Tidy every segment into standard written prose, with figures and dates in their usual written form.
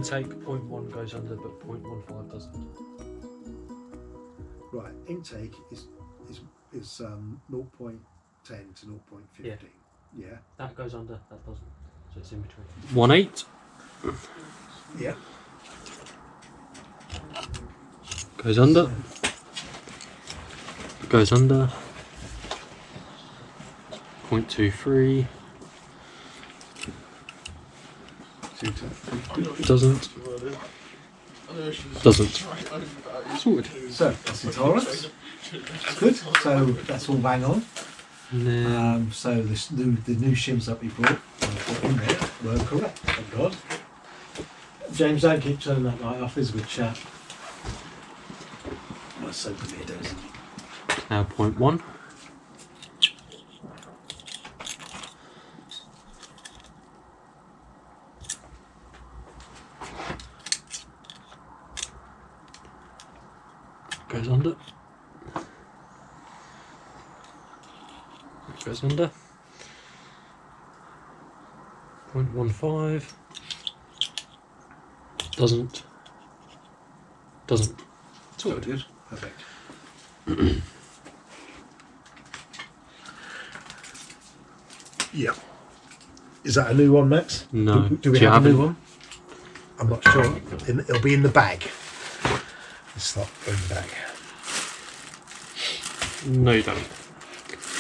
intake 0.1 goes under, but 0.15 doesn't. Right, intake is 0.10 to 0.15. Yeah. That goes under, that doesn't. So it's in between. 1.8. Yeah. Goes under. Goes under. 0.23. Doesn't. Doesn't. Sorted. So that's the tolerance. Good. So that's all bang on. And then So the new shims that we brought in there were correct. Thank God. James, don't keep turning that light off. He's a good chap. That's so weird, isn't it? now 0.1. Goes under. Goes under. 0.15. Doesn't. Doesn't. It's all good. Perfect. Yeah. Is that a new one, Max? No. Do we you have a new it? one? I'm not sure. It'll be in the bag. It's not in the bag. No, you don't.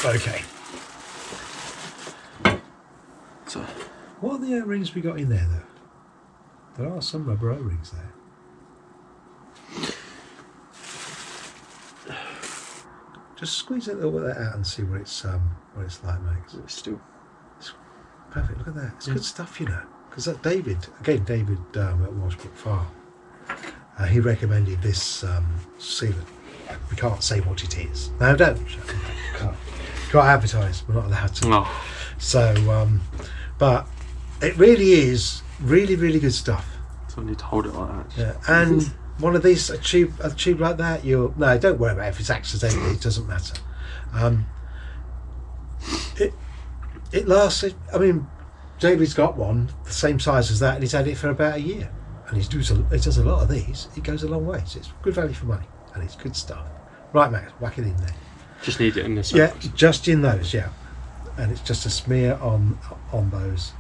Okay. So, What are the O-rings we got in there, though? There are some rubber O-rings there. Just squeeze a little bit of that out and see what it's like, Max. it's still. It's perfect. Look at that. It's good stuff, you know. Because that David at Washbrook Farm, he recommended this sealant. We can't say what it is. No, don't. Can't advertise. We're not allowed to. No. So, but it really is really good stuff. So I need to hold it like that. Yeah. And one of these a tube like that, no, don't worry about it. If it's accidental, it doesn't matter. It lasts. I mean, David's got one the same size as that, and he's had it for about a year. And he does a lot of these. It goes a long way. So it's good value for money, and it's good stuff. Right, Max, whack it in there. Just need it in this. Yeah, just in those. Yeah, and it's just a smear on those.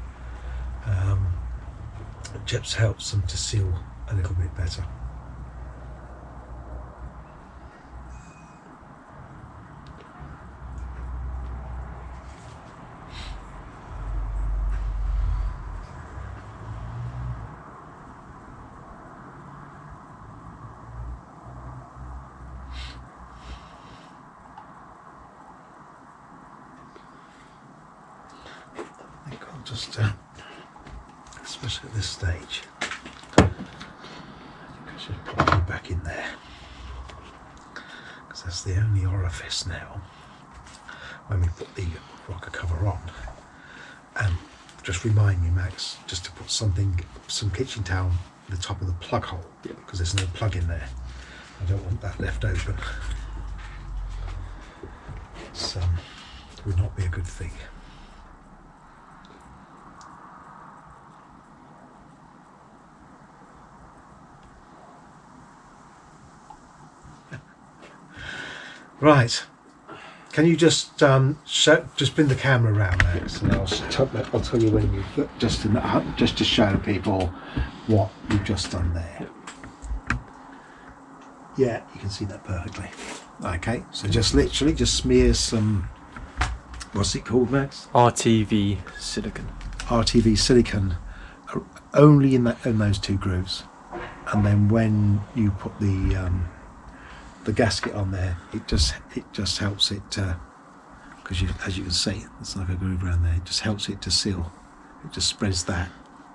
It just helps them to seal a little bit better. I think I'll just, especially at this stage, I think I should put you back in there, because that's the only orifice now when we put the rocker cover on. And just remind me, Max, just to put some kitchen towel at the top of the plug hole, because there's no plug in there. I don't want that left open. It would not be a good thing. Right, can you just just bring the camera around, Max, and I'll tell you when you've just to show people what you've just done there. Yeah, you can see that perfectly. Okay, so just literally just smear some, what's it called, Max? RTV silicon. RTV silicon, only in those two grooves, and then when you put the gasket on there, it just helps it because as you can see, it's like a groove around there. It just helps it to seal. It just spreads that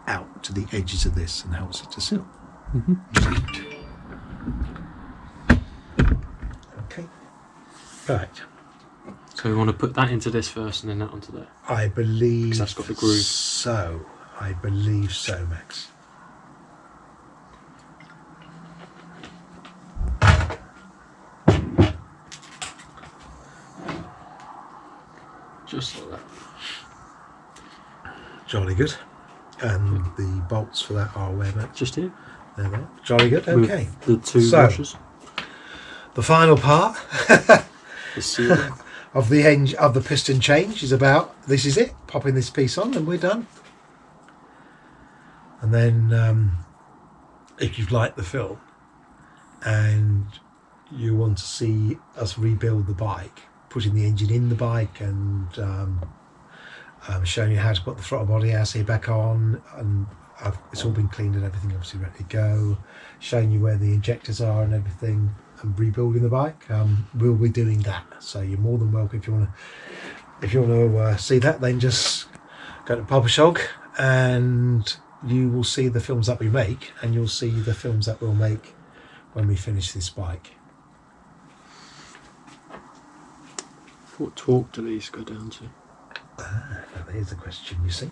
out to the edges of this and helps it to seal. Okay, right. So we want to put that into this first and then that onto there. I believe 'Cause that's got the groove. So I believe so, Max. Just like that. Jolly good. and the bolts for that are where, mate? Just here. There they are. Jolly good. With Okay. the two So, washers. the final part The sealing. of the piston change is about. This is it. Popping this piece on, and we're done. And then, if you've liked the film and you want to see us rebuild the bike, putting the engine in the bike and showing you how to put the throttle body assay back on, and it's all been cleaned and everything obviously ready to go, showing you where the injectors are and everything, and rebuilding the bike, we'll be doing that. So you're more than welcome. If you want to see that, then just go to Papa Shog and you will see the films that we make, and you'll see the films that we'll make when we finish this bike. What torque do these go down to? Now there's the question, you see.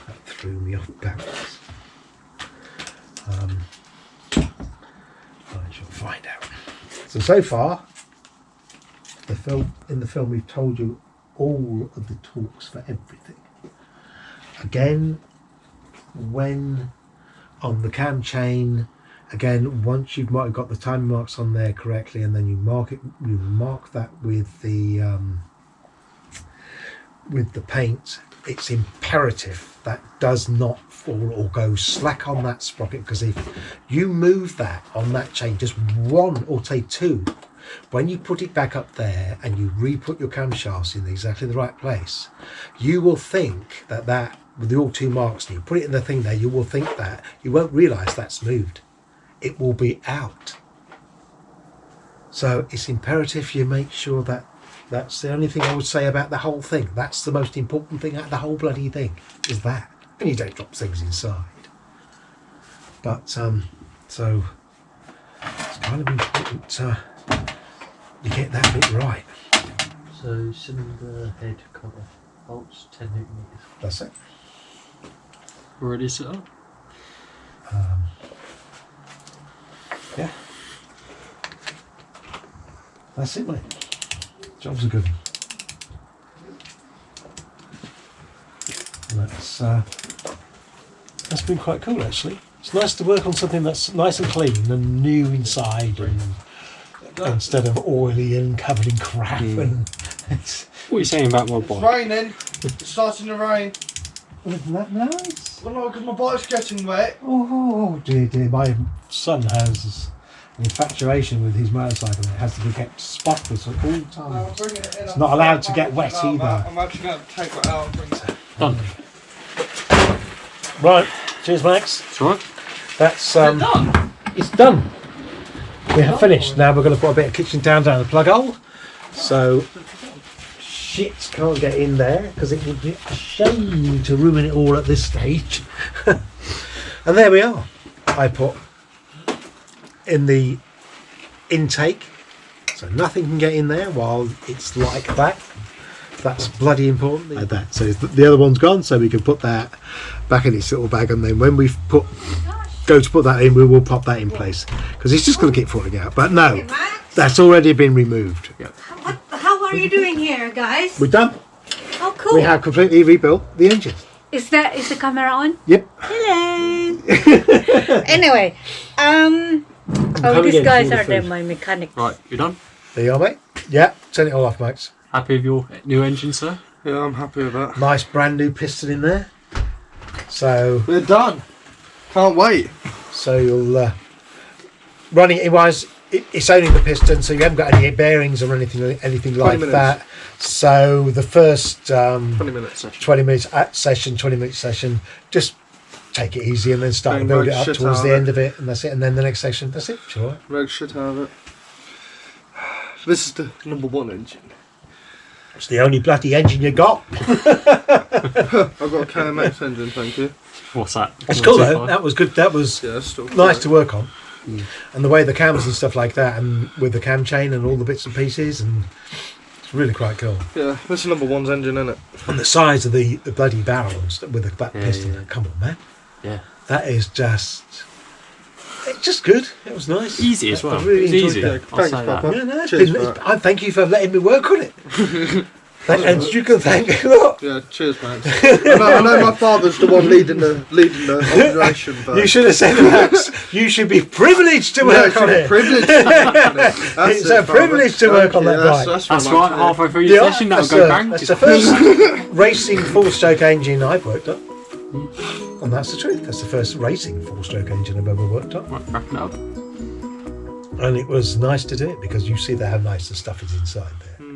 That threw me off balance. I shall find out. So far, in the film we've told you all of the torques for everything. Again, when on the cam chain, again, once you've got the time marks on there correctly, and then you mark that with the paint, it's imperative that does not fall or go slack on that sprocket, because if you move that on that chain just one or say two, when you put it back up there and you re-put your camshafts in exactly the right place, you will think that with all two marks, and you put it in the thing there, you will think that you won't realise that's moved. It will be out. So it's imperative you make sure that that's the only thing I would say about the whole thing. That's the most important thing out of the whole bloody thing, is that. And you don't drop things inside. But so it's kind of important you get that bit right. So cylinder head cover bolts 10 Newton meters. That's it. Already set up. Yeah. That's it, mate. Job's a good one. That's been quite cool, actually. It's nice to work on something that's nice and clean and new inside, and instead of oily and covered in crap. And what are you saying about my It's bike? raining. It's starting to rain. Isn't that nice? Well, no, because my bike's getting wet. Oh dear, dear. My son has an infatuation with his motorcycle. It has to be kept spotless at all times. I'm bringing it in. It's not allowed to get wet either. I'm actually going to take it out and bring it. Done. Right, cheers, Max. It's alright. That's Done. it's done. We have finished. Now we're going to put a bit of kitchen down the plug hole, so shit can't get in there, because it would be a shame to ruin it all at this stage. And there we are. I put in the intake, so nothing can get in there while it's like that. That's bloody important. Like that. So the other one's gone, so we can put that back in its little bag, and then when we go to put that in, we will pop that in place, because it's just going to keep falling out. But no, that's already been removed. Yep. How are you doing here, guys? We're done. Oh, cool. We have completely rebuilt the engine. Is the camera on? Yep. Hello. Anyway, these guys are my mechanics. Right, you done? There you are, mate. Yeah, turn it all off, Max. Happy with your new engine, sir? Yeah, I'm happy with that. Nice brand new piston in there. So We're done. Can't wait. you'll running wise, it's only the piston, so you haven't got any bearings or anything like minutes. that. So the first 20 minutes. 20 minutes session, 20 minute session, just take it easy and then start to Bang, build it make up shit towards out the of end it. of it, and that's it. And then the next session, that's it. Sure. Make shit out of it. This is the #1 engine. It's the only bloody engine you got. I've got a KMX engine, thank you. What's that? It's cool though. 125? That was good. That was Yeah, it's still nice to work on. And the way the cams and stuff like that, and with the cam chain and all the bits and pieces, and it's really quite cool. Yeah, this is #1's engine, isn't it? And the size of the bloody barrels with the back piston. yeah. Come on, man. Yeah. That is it's just good. It was nice. Easy as well. I really It's enjoyed easy. that. I'll Thanks, say Papa. that. Yeah, no, Cheers for that. I thank you for letting me work on it. And you can thank a lot. Yeah, cheers, mate. I know my father's the one leading the operation, but You should have said that. You should be privileged to work on it. Privileged. It's a privilege to work on that bike. That's right, halfway through your session that'll go bang. That's the first racing four-stroke engine I've worked on. And that's the truth. That's the first racing four-stroke engine I've ever worked on. Right, wrapping it up. And it was nice to do it because you see how nice the stuff is inside there.